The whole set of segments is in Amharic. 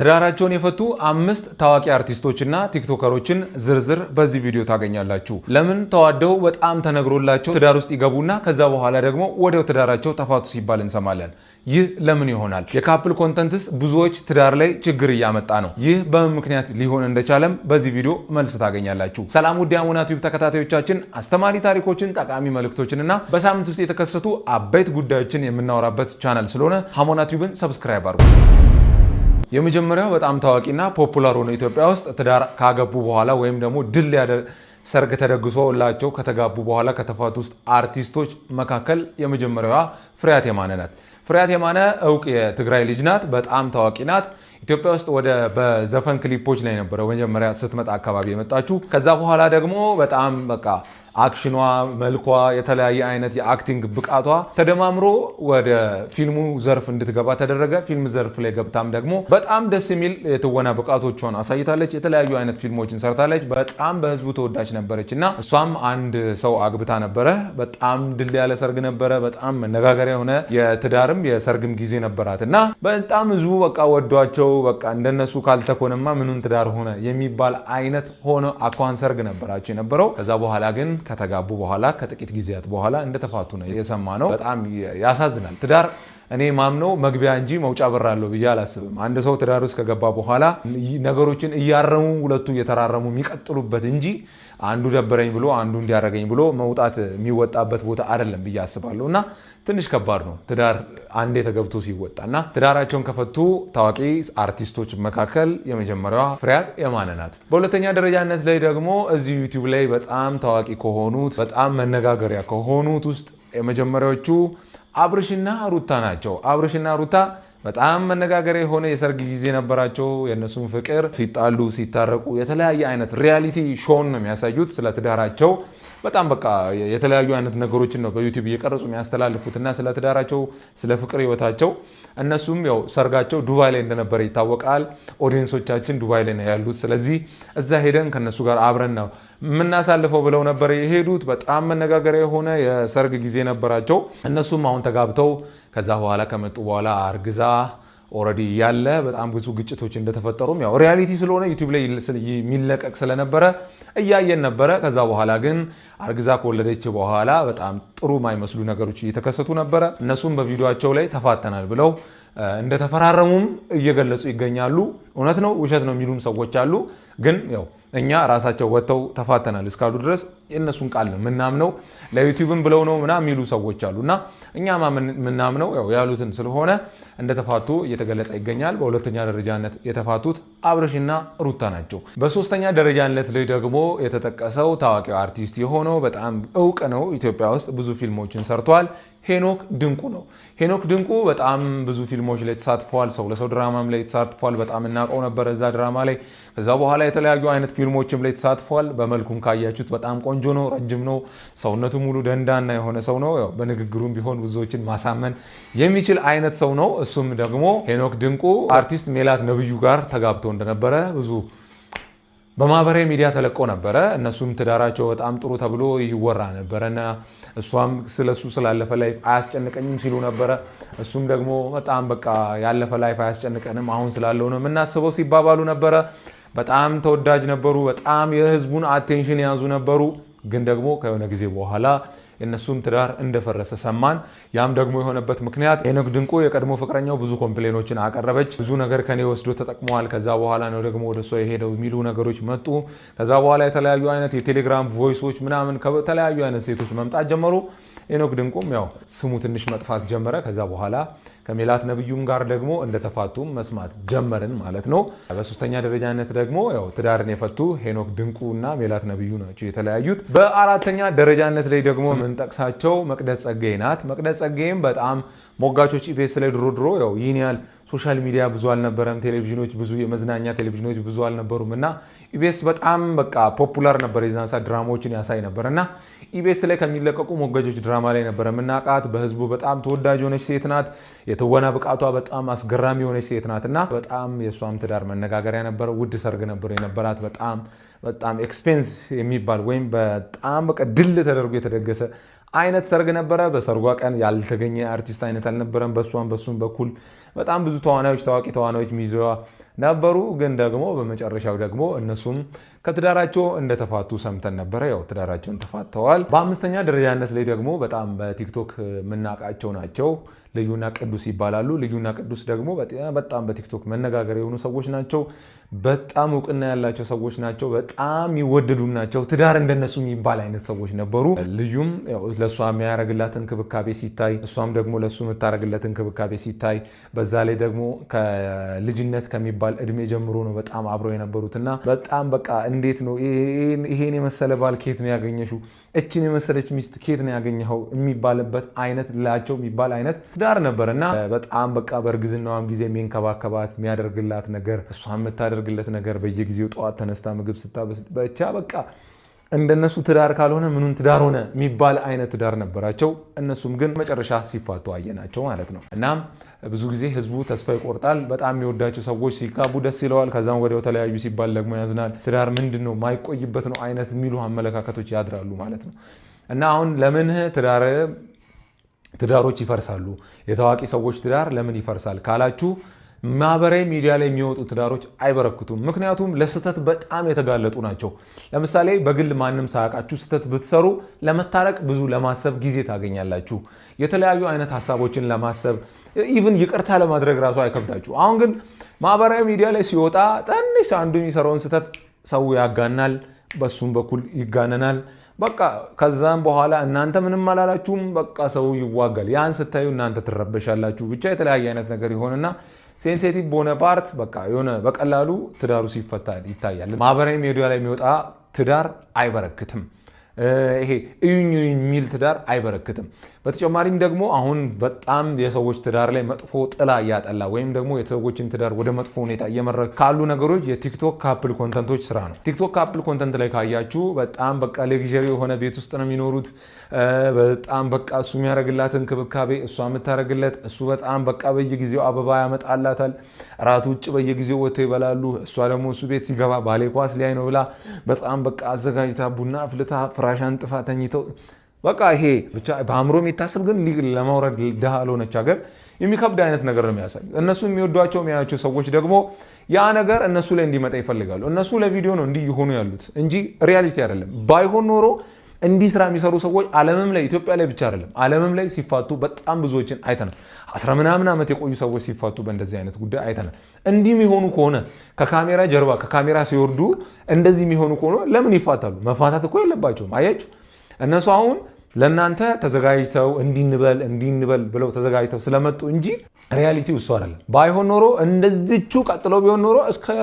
ትዳራቸውን የፈቱ 5 ታዋቂ አርቲስቶችና ቲክቶከሮችን ዝርዝር በዚህ ቪዲዮ ታገኛላችሁ። ለምን ተዋደው በጣም ተነግሮላቸው ትዳር ውስጥ ይገቡና ከዛ በኋላ ደግሞ ወዲያው ትዳራቸው ተፋቱ ሲባል እንሰማለን። ይህ ለምን ይሆናል? የካፕል ኮንተንትስ ብዙዎች ትዳር ላይ ችግር እያመጣ ነው። ይህ በምን ምክንያት ሊሆን እንደቻለም በዚህ ቪዲዮ መልስ ታገኛላችሁ። ሰላም ውድ የአሞና ቲዩብ ተከታታዮቻችን፣ አስተማሪ ታሪኮችን፣ ጠቃሚ መልእክቶችንና በሳምንት ውስጥ የተከሰቱ አበይት ጉዳዮችን የምናወራበት ቻናል ስለሆነ አሞና ቲዩብን ሰብስክራይብ አድርጉ። የመጀመሪያው በጣም ታዋቂና ፖፑላር ሆኖ ኢትዮጵያ ውስጥ ትዳር ካገቡ በኋላ ወይም ደግሞ ድል ያለ ሰርግ ተደግሶላቸው ከተጋቡ በኋላ ከተፋቱ ውስጥ አርቲስቶች መካከል የመጀመሪያዋ ፍሬያት የማነ ናት። ፍሬያት የማነ እውቅ የትግራይ ልጅ ናት። በጣም ታዋቂ ናት። ኢትዮጵያ ውስጥ በዘፈን ክሊፖች ላይ ነበረ መጀመሪያ ስትመጣ አካባቢ የመጣችው። ከዛ በኋላ ደግሞ በጣም በቃ አክሽኗ፣ መልኳ፣ የተለያየ አይነት የአክቲንግ ብቃቷ ተደማምሮ ወደ ፊልሙ ዘርፍ እንድትገባ ተደረገ። ፊልም ዘርፍ ላይ ገብታም ደግሞ በጣም ደስ የሚል የትወና ብቃቶቿን አሳይታለች። የተለያዩ አይነት ፊልሞችን ሰርታለች። በጣም በህዝቡ ተወዳጅ ነበረች እና እሷም አንድ ሰው አግብታ ነበረ። በጣም ድል ያለ ሰርግ ነበረ። በጣም መነጋገሪያ የሆነ የትዳርም የሰርግም ጊዜ ነበራት እና በጣም ህዝቡ በቃ ወዷቸው በቃ እንደነሱ ካልተኮነማ ምኑን ትዳር ሆነ የሚባል አይነት ሆነ አኳን ሰርግ ነበራቸው የነበረው። ከዛ በኋላ ግን ከተጋቡ በኋላ ከጥቂት ጊዜያት በኋላ እንደተፋቱ ነው የሰማነው። በጣም ያሳዝናል። ትዳር እኔ ማምነው መግቢያ እንጂ መውጫ በር አለው ብዬ አላስብም። አንድ ሰው ትዳር ውስጥ ከገባ በኋላ ነገሮችን እያረሙ ሁለቱ እየተራረሙ የሚቀጥሉበት እንጂ አንዱ ደበረኝ ብሎ አንዱ እንዲያረገኝ ብሎ መውጣት የሚወጣበት ቦታ አይደለም ብዬ አስባለሁ እና ትንሽ ከባድ ነው ትዳር አንዴ ተገብቶ ሲወጣ እና ትዳራቸውን ከፈቱ ታዋቂ አርቲስቶች መካከል የመጀመሪያዋ ፍሬያት የማነ ናት። በሁለተኛ ደረጃነት ላይ ደግሞ እዚህ ዩቲዩብ ላይ በጣም ታዋቂ ከሆኑት በጣም መነጋገሪያ ከሆኑት ውስጥ የመጀመሪያዎቹ አብርሽና ሩታ ናቸው። አብርሽና ሩታ በጣም መነጋገሪያ የሆነ የሰርግ ጊዜ ነበራቸው። የእነሱን ፍቅር ሲጣሉ ሲታረቁ የተለያየ አይነት ሪያሊቲ ሾውን ነው የሚያሳዩት ስለ ትዳራቸው። በጣም በቃ የተለያዩ አይነት ነገሮችን ነው በዩቲዩብ እየቀረጹ የሚያስተላልፉትና ስለ ትዳራቸው ስለ ፍቅር ህይወታቸው። እነሱም ያው ሰርጋቸው ዱባይ ላይ እንደነበረ ይታወቃል። ኦዲየንሶቻችን ዱባይ ላይ ነው ያሉት። ስለዚህ እዛ ሄደን ከነሱ ጋር አብረን ነው የምናሳልፈው ብለው ነበር የሄዱት። በጣም መነጋገሪያ የሆነ የሰርግ ጊዜ ነበራቸው። እነሱም አሁን ተጋብተው ከዛ በኋላ ከመጡ በኋላ አርግዛ ኦልሬዲ ያለ በጣም ብዙ ግጭቶች እንደተፈጠሩም ያው ሪያሊቲ ስለሆነ ዩቲዩብ ላይ የሚለቀቅ ስለነበረ እያየን ነበረ። ከዛ በኋላ ግን አርግዛ ከወለደች በኋላ በጣም ጥሩ የማይመስሉ ነገሮች እየተከሰቱ ነበረ። እነሱም በቪዲዮቸው ላይ ተፋተናል ብለው እንደተፈራረሙም እየገለጹ ይገኛሉ። እውነት ነው ውሸት ነው የሚሉም ሰዎች አሉ። ግን ያው እኛ ራሳቸው ወጥተው ተፋተናል እስካሉ ድረስ የእነሱን ቃል ነው ምናምነው። ለዩቲዩብም ብለው ነው ምናምን የሚሉ ሰዎች አሉና እኛማ ምናምነው ያው ያሉትን ስለሆነ እንደተፋቱ እየተገለጸ ይገኛል። በሁለተኛ ደረጃነት የተፋቱት አብርሽና ሩታ ናቸው። በሶስተኛ ደረጃነት ላይ ደግሞ የተጠቀሰው ታዋቂው አርቲስት የሆነው በጣም እውቅ ነው፣ ኢትዮጵያ ውስጥ ብዙ ፊልሞችን ሰርቷል። ሄኖክ ድንቁ ነው። ሄኖክ ድንቁ በጣም ብዙ ፊልሞች ላይ ተሳትፏል። ሰው ለሰው ድራማም ላይ ተሳትፏል። በጣም እናውቀው ነበር እዛ ድራማ ላይ። ከዛ በኋላ የተለያዩ አይነት ፊልሞችም ላይ ተሳትፏል። በመልኩም ካያችሁት በጣም ቆንጆ ነው፣ ረጅም ነው፣ ሰውነቱ ሙሉ ደንዳና የሆነ ሰው ነው። ያው በንግግሩም ቢሆን ብዙዎችን ማሳመን የሚችል አይነት ሰው ነው። እሱም ደግሞ ሄኖክ ድንቁ አርቲስት ሜላት ነብዩ ጋር ተጋብቶ እንደነበረ ብዙ በማህበራዊ ሚዲያ ተለቆ ነበረ። እነሱም ትዳራቸው በጣም ጥሩ ተብሎ ይወራ ነበረና እሷም ስለሱ ስላለፈ ላይፍ አያስጨንቀኝም ሲሉ ነበረ። እሱም ደግሞ በጣም በቃ ያለፈ ላይፍ አያስጨንቀንም አሁን ስላለው ነው የምናስበው ሲባባሉ ነበረ። በጣም ተወዳጅ ነበሩ። በጣም የህዝቡን አቴንሽን የያዙ ነበሩ። ግን ደግሞ ከሆነ ጊዜ በኋላ የእነሱም ትዳር እንደፈረሰ ሰማን። ያም ደግሞ የሆነበት ምክንያት ሄኖክ ድንቁ የቀድሞ ፍቅረኛው ብዙ ኮምፕሌኖችን አቀረበች። ብዙ ነገር ከኔ ወስዶ ተጠቅመዋል፣ ከዛ በኋላ ነው ደግሞ ወደ እሷ የሄደው የሚሉ ነገሮች መጡ። ከዛ በኋላ የተለያዩ አይነት የቴሌግራም ቮይሶች ምናምን ከተለያዩ አይነት ሴቶች መምጣት ጀመሩ። ሄኖክ ድንቁም ያው ስሙ ትንሽ መጥፋት ጀመረ። ከዛ በኋላ ከሜላት ነብዩም ጋር ደግሞ እንደተፋቱም መስማት ጀመርን ማለት ነው። በሶስተኛ ደረጃነት ደግሞ ያው ትዳርን የፈቱ ሄኖክ ድንቁ እና ሜላት ነብዩ ናቸው የተለያዩት። በአራተኛ ደረጃነት ላይ ደግሞ የምንጠቅሳቸው መቅደስ ጸጋዬ ናት። መቅደስ ጸጋዬም በጣም ሞጋቾች ኢቢኤስ ላይ ድሮ ያው ይህን ያህል ሶሻል ሚዲያ ብዙ አልነበረም። ቴሌቪዥኖች ብዙ የመዝናኛ ቴሌቪዥኖች ብዙ አልነበሩም እና ኢቢኤስ በጣም በቃ ፖፑላር ነበር። የዛን ሰዓት ድራማዎችን ያሳይ ነበር እና ኢቢኤስ ላይ ከሚለቀቁ ሞጋቾች ድራማ ላይ ነበር የምናውቃት። በህዝቡ በጣም ተወዳጅ የሆነች ሴት ናት። የትወና ብቃቷ በጣም አስገራሚ የሆነች ሴት ናት እና በጣም የእሷም ትዳር መነጋገሪያ ነበረ። ውድ ሰርግ ነበር የነበራት። በጣም ኤክስፔንስ የሚባል ወይም በጣም በቃ ድል ተደርጎ የተደገሰ አይነት ሰርግ ነበረ። በሰርጓ ቀን ያልተገኘ አርቲስት አይነት አልነበረም። በሱም በኩል በጣም ብዙ ተዋናዮች ታዋቂ ተዋናዮች ሚዜዋ ነበሩ። ግን ደግሞ በመጨረሻው ደግሞ እነሱም ከትዳራቸው እንደተፋቱ ሰምተን ነበረ። ያው ትዳራቸውን ተፋተዋል። በአምስተኛ ደረጃነት ላይ ደግሞ በጣም በቲክቶክ የምናውቃቸው ናቸው። ልዩና ቅዱስ ይባላሉ። ልዩና ቅዱስ ደግሞ በጣም በቲክቶክ መነጋገር የሆኑ ሰዎች ናቸው። በጣም እውቅና ያላቸው ሰዎች ናቸው። በጣም ይወደዱም ናቸው። ትዳር እንደነሱ የሚባል አይነት ሰዎች ነበሩ። ልዩም ለእሷ የሚያደርግላት እንክብካቤ ሲታይ፣ እሷም ደግሞ ለእሱ የምታደርግለት እንክብካቤ ሲታይ፣ በዛ ላይ ደግሞ ከልጅነት ከሚባል እድሜ ጀምሮ ነው በጣም አብረው የነበሩትና በጣም በቃ እንዴት ነው ይሄን የመሰለ ባል ኬት ነው ያገኘሽው? እችን የመሰለች ሚስት ኬት ነው ያገኘኸው? የሚባልበት አይነት ላቸው የሚባል አይነት ትዳር ነበር እና በጣም በቃ በእርግዝናዋም ጊዜ የሚንከባከባት የሚያደርግላት ነገር እሷ የምታደርግለት ነገር በየጊዜው ጠዋት ተነስታ ምግብ ስታበስል ብቻ በቃ እንደነሱ ትዳር ካልሆነ ምኑን ትዳር ሆነ የሚባል አይነት ትዳር ነበራቸው። እነሱም ግን መጨረሻ ሲፋቱ አየናቸው ማለት ነው። እናም ብዙ ጊዜ ህዝቡ ተስፋ ይቆርጣል። በጣም የሚወዳቸው ሰዎች ሲጋቡ ደስ ይለዋል። ከዛም ወዲያው ተለያዩ ሲባል ደግሞ ያዝናል። ትዳር ምንድን ነው ማይቆይበት ነው አይነት የሚሉ አመለካከቶች ያድራሉ ማለት ነው። እና አሁን ለምን ትዳሮች ይፈርሳሉ? የታዋቂ ሰዎች ትዳር ለምን ይፈርሳል ካላችሁ ማህበራዊ ሚዲያ ላይ የሚወጡ ትዳሮች አይበረክቱም። ምክንያቱም ለስህተት በጣም የተጋለጡ ናቸው። ለምሳሌ በግል ማንም ሳያውቃችሁ ስህተት ብትሰሩ ለመታረቅ ብዙ ለማሰብ ጊዜ ታገኛላችሁ። የተለያዩ አይነት ሀሳቦችን ለማሰብ ኢቭን ይቅርታ ለማድረግ ራሱ አይከብዳችሁ። አሁን ግን ማህበራዊ ሚዲያ ላይ ሲወጣ ትንሽ አንዱ የሚሰራውን ስህተት ሰው ያጋናል፣ በሱም በኩል ይጋነናል። በቃ ከዛም በኋላ እናንተ ምንም አላላችሁም፣ በቃ ሰው ይዋጋል። ያን ስታዩ እናንተ ትረበሻላችሁ። ብቻ የተለያየ አይነት ነገር ይሆንና ሴንሲቲቭ በሆነ ፓርት በቃ የሆነ በቀላሉ ትዳሩ ሲፈታ ይታያል። ማህበራዊ ሚዲያ ላይ የሚወጣ ትዳር አይበረክትም። ይሄ እዩኝ የሚል ትዳር አይበረክትም። በተጨማሪም ደግሞ አሁን በጣም የሰዎች ትዳር ላይ መጥፎ ጥላ እያጠላ ወይም ደግሞ የሰዎችን ትዳር ወደ መጥፎ ሁኔታ እየመራ ካሉ ነገሮች የቲክቶክ ካፕል ኮንተንቶች ስራ ነው። ቲክቶክ ካፕል ኮንተንት ላይ ካያችሁ በጣም በቃ ሌግዠሪ የሆነ ቤት ውስጥ ነው የሚኖሩት። በጣም በቃ እሱ የሚያደርግላት እንክብካቤ፣ እሷ የምታደርግለት፣ እሱ በጣም በቃ በየጊዜው አበባ ያመጣላታል። እራት ውጭ በየጊዜው ወጥተው ይበላሉ። እሷ ደግሞ እሱ ቤት ሲገባ ባሌ ኳስ ሊያይ ነው ብላ በጣም በቃ አዘጋጅታ ቡና አፍልታ ፍራሽ አንጥፋ ተኝተው በቃ ይሄ ብቻ በአእምሮ የሚታሰብ ግን ለማውረድ ድሃ ለሆነች ሀገር የሚከብድ አይነት ነገር ነው የሚያሳዩ። እነሱ የሚወዷቸው የሚያያቸው ሰዎች ደግሞ ያ ነገር እነሱ ላይ እንዲመጣ ይፈልጋሉ። እነሱ ለቪዲዮ ነው እንዲህ የሆኑ ያሉት እንጂ ሪያሊቲ አይደለም። ባይሆን ኖሮ እንዲህ ስራ የሚሰሩ ሰዎች ዓለምም ላይ ኢትዮጵያ ላይ ብቻ አይደለም ዓለምም ላይ ሲፋቱ በጣም ብዙዎችን አይተናል። 10 ምናምን ዓመት የቆዩ ሰዎች ሲፋቱ በእንደዚህ አይነት ጉዳይ አይተናል። እንዲህ የሚሆኑ ከሆነ ከካሜራ ጀርባ ከካሜራ ሲወርዱ እንደዚህ የሚሆኑ ከሆነ ለምን ይፋታሉ? መፋታት እኮ የለባቸውም። አያችሁ እነሱ አሁን ለእናንተ ተዘጋጅተው እንዲንበል ብለው ተዘጋጅተው ስለመጡ እንጂ ሪያሊቲው እሱ አይደለም። ባይሆን ኖሮ እንደዚቹ ቀጥለው ቢሆን ኖሮ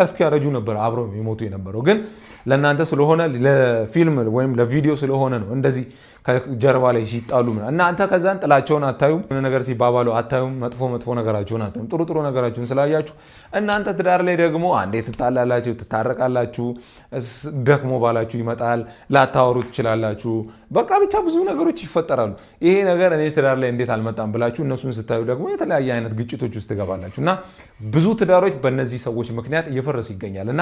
እስኪያረጁ ነበር አብረው የሚሞቱ የነበረው። ግን ለእናንተ ስለሆነ ለፊልም ወይም ለቪዲዮ ስለሆነ ነው እንደዚህ ከጀርባ ላይ ሲጣሉ እናንተ ከዛን ጥላቸውን አታዩም፣ ነገር ሲባባሉ አታዩም፣ መጥፎ ነገራቸውን አታዩም። ጥሩ ነገራቸውን ስላያችሁ እናንተ ትዳር ላይ ደግሞ አንዴ ትጣላላችሁ፣ ትታረቃላችሁ፣ ደክሞ ባላችሁ ይመጣል፣ ላታወሩ ትችላላችሁ። በቃ ብቻ ብዙ ነገሮች ይፈጠራሉ። ይሄ ነገር እኔ ትዳር ላይ እንዴት አልመጣም ብላችሁ እነሱን ስታዩ ደግሞ የተለያየ አይነት ግጭቶች ውስጥ ትገባላችሁ እና ብዙ ትዳሮች በእነዚህ ሰዎች ምክንያት እየፈረሱ ይገኛል። እና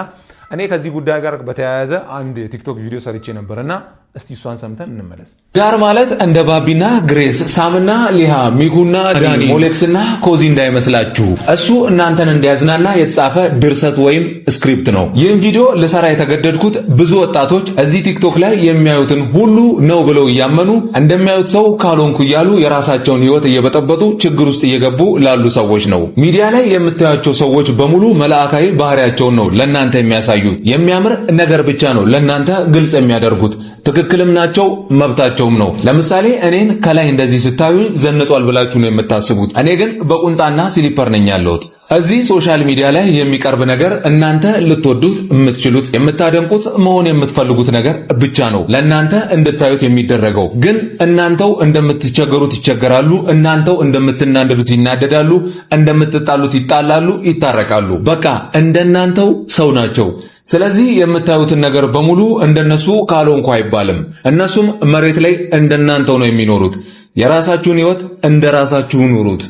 እኔ ከዚህ ጉዳይ ጋር በተያያዘ አንድ ቲክቶክ ቪዲዮ ሰርቼ ነበርና እስቲ እሷን ሰምተን እንመለስ። ትዳር ማለት እንደ ባቢና ግሬስ፣ ሳምና ሊሃ፣ ሚጉና ዳኒ፣ ሞሌክስና ኮዚ እንዳይመስላችሁ። እሱ እናንተን እንዲያዝናና የተጻፈ ድርሰት ወይም ስክሪፕት ነው። ይህን ቪዲዮ ልሰራ የተገደድኩት ብዙ ወጣቶች እዚህ ቲክቶክ ላይ የሚያዩትን ሁሉ ነው ብለው እያመኑ እንደሚያዩት ሰው ካልሆንኩ እያሉ የራሳቸውን ሕይወት እየበጠበጡ ችግር ውስጥ እየገቡ ላሉ ሰዎች ነው። ሚዲያ ላይ የምታያቸው ሰዎች በሙሉ መልአካዊ ባህሪያቸውን ነው ለእናንተ የሚያሳዩት። የሚያምር ነገር ብቻ ነው ለእናንተ ግልጽ የሚያደርጉት። ትክክልም ናቸው፣ መብታቸውም ነው። ለምሳሌ እኔን ከላይ እንደዚህ ስታዩኝ ዘንጧል ብላችሁ ነው የምታስቡት። እኔ ግን በቁንጣና ስሊፐር ነኝ ያለሁት። እዚህ ሶሻል ሚዲያ ላይ የሚቀርብ ነገር እናንተ ልትወዱት የምትችሉት የምታደንቁት መሆን የምትፈልጉት ነገር ብቻ ነው ለእናንተ እንድታዩት የሚደረገው። ግን እናንተው እንደምትቸገሩት ይቸገራሉ፣ እናንተው እንደምትናደዱት ይናደዳሉ፣ እንደምትጣሉት ይጣላሉ፣ ይታረቃሉ። በቃ እንደናንተው ሰው ናቸው። ስለዚህ የምታዩትን ነገር በሙሉ እንደነሱ ካልሆንኩ አይባልም። እነሱም መሬት ላይ እንደናንተው ነው የሚኖሩት። የራሳችሁን ሕይወት እንደራሳችሁ ኑሩት።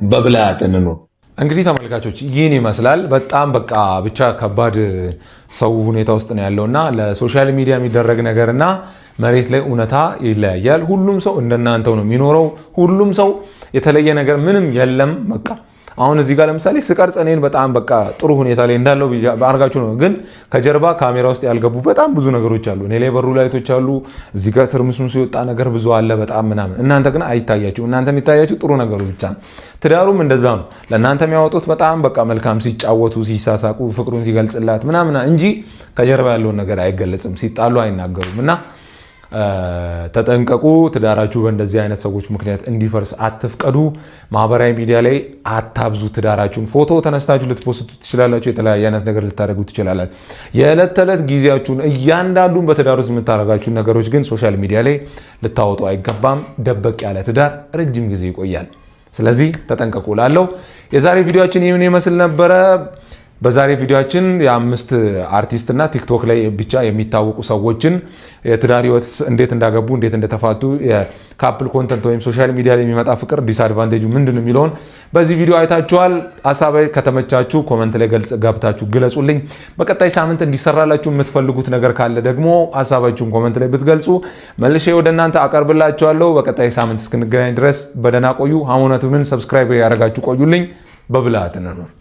በብልሃት እንኑር። እንግዲህ ተመልካቾች ይህን ይመስላል። በጣም በቃ ብቻ ከባድ ሰው ሁኔታ ውስጥ ነው ያለውና ለሶሻል ሚዲያ የሚደረግ ነገርና መሬት ላይ እውነታ ይለያያል። ሁሉም ሰው እንደናንተው ነው የሚኖረው። ሁሉም ሰው የተለየ ነገር ምንም የለም። በቃ አሁን እዚህ ጋር ለምሳሌ ስቀርጽ እኔን በጣም በቃ ጥሩ ሁኔታ ላይ እንዳለው አርጋችሁ ነው፣ ግን ከጀርባ ካሜራ ውስጥ ያልገቡ በጣም ብዙ ነገሮች አሉ። እኔ ላይ በሩ ላይቶች አሉ። እዚህ ጋር ትርምስምሱ የወጣ ነገር ብዙ አለ በጣም ምናምን። እናንተ ግን አይታያችሁ። እናንተ የሚታያችሁ ጥሩ ነገሩ ብቻ ነው። ትዳሩም እንደዛ ነው። ለእናንተ የሚያወጡት በጣም በቃ መልካም ሲጫወቱ፣ ሲሳሳቁ፣ ፍቅሩን ሲገልጽላት ምናምን እንጂ ከጀርባ ያለውን ነገር አይገለጽም። ሲጣሉ አይናገሩም። እና ተጠንቀቁ። ትዳራችሁ በእንደዚህ አይነት ሰዎች ምክንያት እንዲፈርስ አትፍቀዱ። ማህበራዊ ሚዲያ ላይ አታብዙ ትዳራችሁን። ፎቶ ተነስታችሁ ልትፖስቱ ትችላላችሁ። የተለያየ አይነት ነገር ልታደርጉ ትችላላችሁ። የዕለት ተዕለት ጊዜያችሁን እያንዳንዱን በትዳር ውስጥ የምታደርጋችሁን ነገሮች ግን ሶሻል ሚዲያ ላይ ልታወጡ አይገባም። ደበቅ ያለ ትዳር ረጅም ጊዜ ይቆያል። ስለዚህ ተጠንቀቁ ላለው የዛሬ ቪዲዮአችን ይህን ይመስል ነበረ። በዛሬ ቪዲዮአችን የአምስት አርቲስት እና ቲክቶክ ላይ ብቻ የሚታወቁ ሰዎችን የትዳር ህይወት እንዴት እንዳገቡ እንዴት እንደተፋቱ የካፕል ኮንተንት ወይም ሶሻል ሚዲያ ላይ የሚመጣ ፍቅር ዲስአድቫንቴጁ ምንድነው የሚለውን በዚህ ቪዲዮ አይታችኋል። ሐሳብ ከተመቻችሁ ኮመንት ላይ ገብታችሁ ግለጹልኝ። በቀጣይ ሳምንት እንዲሰራላችሁ የምትፈልጉት ነገር ካለ ደግሞ ሐሳባችሁን ኮመንት ላይ ብትገልጹ መልሼ ወደ እናንተ አቀርብላችኋለሁ። በቀጣይ ሳምንት እስክንገናኝ ድረስ በደህና ቆዩ። ሀሞነቱንን ሰብስክራይብ ያደርጋችሁ ቆዩልኝ። በብልሃት እንኑር።